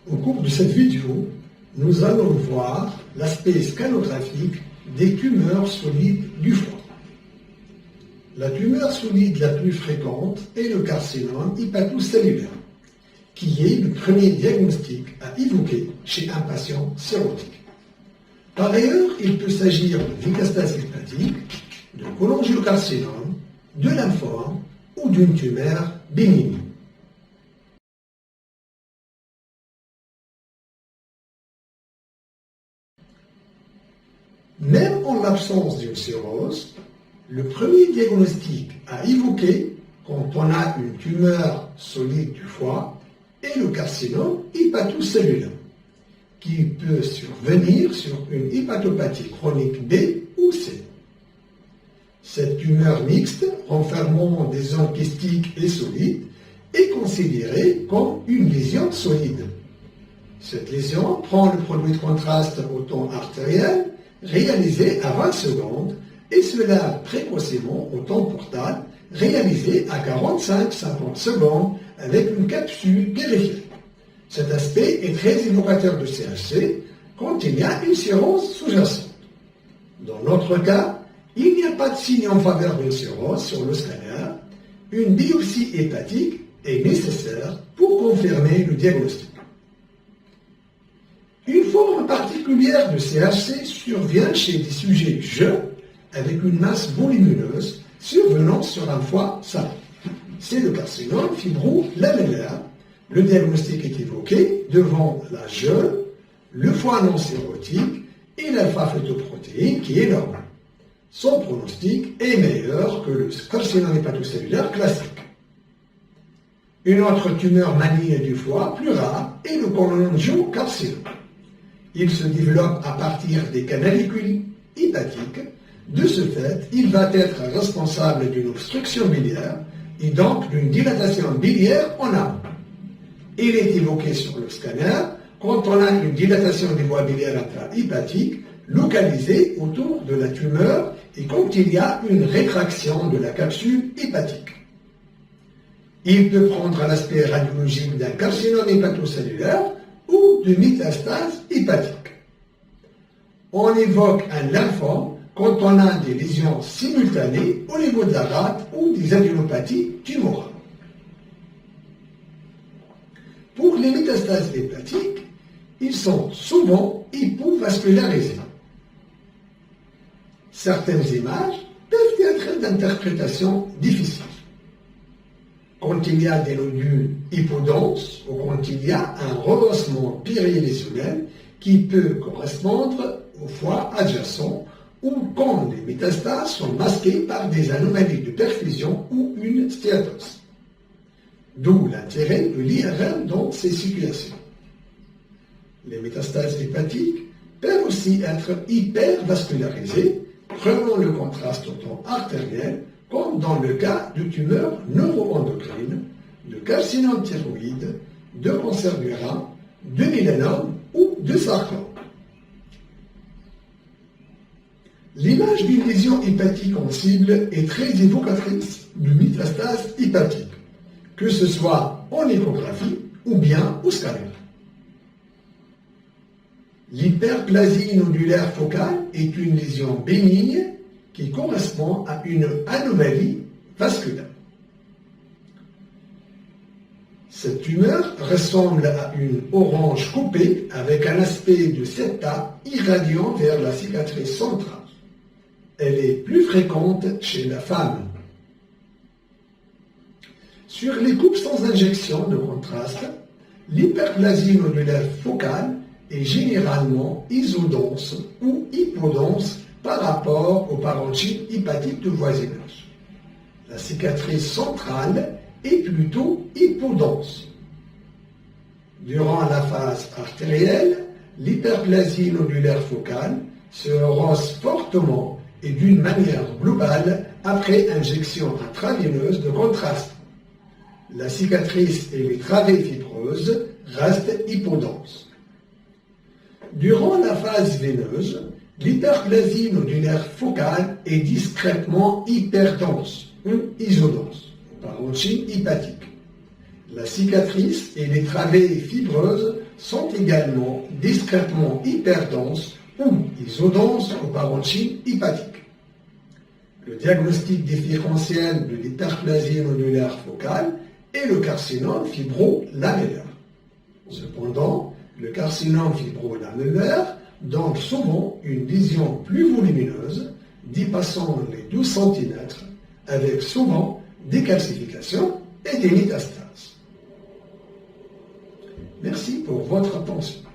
Au cours de cette vidéo, nous allons voir l'aspect scanographique des tumeurs solides du foie. La tumeur solide la plus fréquente est le carcinome hépatocellulaire, qui est le premier diagnostic à évoquer chez un patient cirrhotique. Par ailleurs, il peut s'agir de métastase hépatique, de cholangiocarcinome, de lymphome ou d'une tumeur bénigne. Même en l'absence d'une cirrhose, le premier diagnostic à évoquer quand on a une tumeur solide du foie est le carcinome hépatocellulaire, qui peut survenir sur une hépatopathie chronique B ou C. Cette tumeur mixte, renfermant des zones kystiques et solides, est considérée comme une lésion solide. Cette lésion prend le produit de contraste au temps artériel réalisé à 20 secondes et se lave précocement au temps portal réalisé à 45-50 secondes avec une capsule périphérique. Cet aspect est très évocateur de CHC quand il y a une cirrhose sous-jacente. Dans notre cas, il n'y a pas de signe en faveur d'une cirrhose sur le scanner. Une biopsie hépatique est nécessaire pour confirmer le diagnostic. Une forme particulière de CHC survient chez des sujets jeunes avec une masse volumineuse survenant sur un foie sain. C'est le carcinome fibro-lamellaire. Le diagnostic est évoqué devant la jeune, le foie non cirrhotique et l'alpha-fetoprotéine qui est normale. Son pronostic est meilleur que le carcinome hépatocellulaire classique. Une autre tumeur maligne du foie, plus rare, est le cholangiocarcinome. Il se développe à partir des canalicules hépatiques. De ce fait, il va être responsable d'une obstruction biliaire et donc d'une dilatation biliaire en amont. Il est évoqué sur le scanner quand on a une dilatation des voies biliaires intra-hépatiques localisée autour de la tumeur et quand il y a une rétraction de la capsule hépatique. Il peut prendre l'aspect radiologique d'un carcinome hépatocellulaire ou de métastase hépatique. On évoque un lymphome quand on a des lésions simultanées au niveau de la rate ou des adénopathies tumorales. Pour les métastases hépatiques, ils sont souvent hypovascularisés. Certaines images peuvent être d'interprétation difficile. Quand il y a des nodules hypodenses ou quand il y a un rehaussement périlésionnel qui peut correspondre au foie adjacent ou quand les métastases sont masquées par des anomalies de perfusion ou une stéatose. D'où l'intérêt de l'IRM dans ces situations. Les métastases hépatiques peuvent aussi être hypervascularisées, prenant le contraste au temps artériel, comme dans le cas de tumeurs neuroendocrines, de carcinome thyroïde, de cancer du rein, de mélanome ou de sarcome. L'image d'une lésion hépatique en cible est très évocatrice de métastase hépatique, que ce soit en échographie ou bien au scanner. L'hyperplasie nodulaire focale est une lésion bénigne qui correspond à une anomalie vasculaire. Cette tumeur ressemble à une orange coupée avec un aspect de septa irradiant vers la cicatrice centrale. Elle est plus fréquente chez la femme. Sur les coupes sans injection de contraste, l'hyperplasie nodulaire focale est généralement isodense ou hypodense par rapport au parenchyme hépatique de voisinage. La cicatrice centrale est plutôt hypodense. Durant la phase artérielle, l'hyperplasie nodulaire focale se hausse fortement et d'une manière globale après injection intraveineuse de contraste. La cicatrice et les travées fibreuses restent hypodenses. Durant la phase veineuse, l'hyperplasie nodulaire focale est discrètement hyperdense ou isodense, parenchyme hépatique. La cicatrice et les travées fibreuses sont également discrètement hyperdenses ou isodenses au parenchyme hépatique. Le diagnostic différentiel de l'hyperplasie nodulaire focale est le carcinome fibrolamellaire. Cependant, le carcinome fibrolamellaire donne souvent une lésion plus volumineuse, dépassant les 12 cm, avec souvent des calcifications et des métastases. Merci pour votre attention.